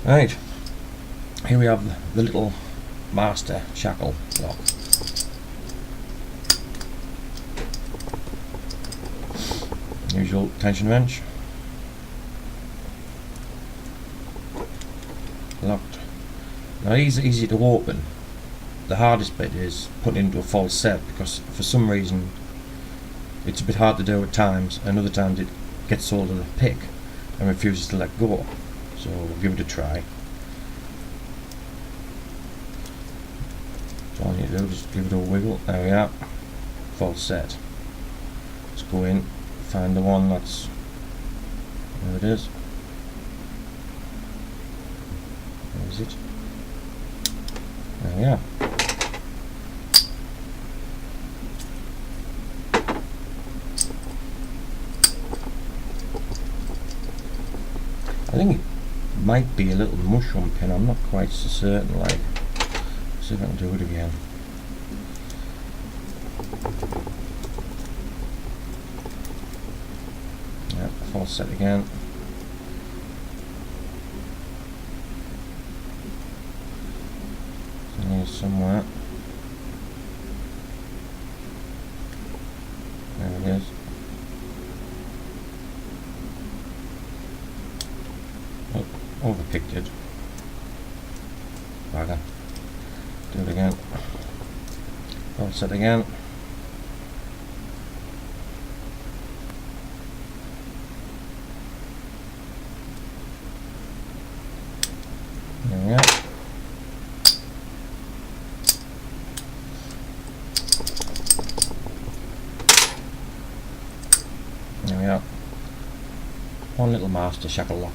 Right, here we have the little master shackle lock. Usual tension wrench. Locked. Now these are easy to open. The hardest bit is putting into a false set, because for some reason it's a bit hard to do at times, and other times it gets hold of the pick and refuses to let go. So we'll give it a try. So all you need to do is just give it a wiggle. There we are. False set. Let's go in, find the one that's, there it is. Where is it? There we are. I think it might be a little mushroom pin, I'm not quite so certain. Like, see if I can do it again. Yeah, false set again. So here's somewhere. There it is. Oh, overpicked it. Bugger. Do it again. False set again. There we are. There we are. One little master shackle lock.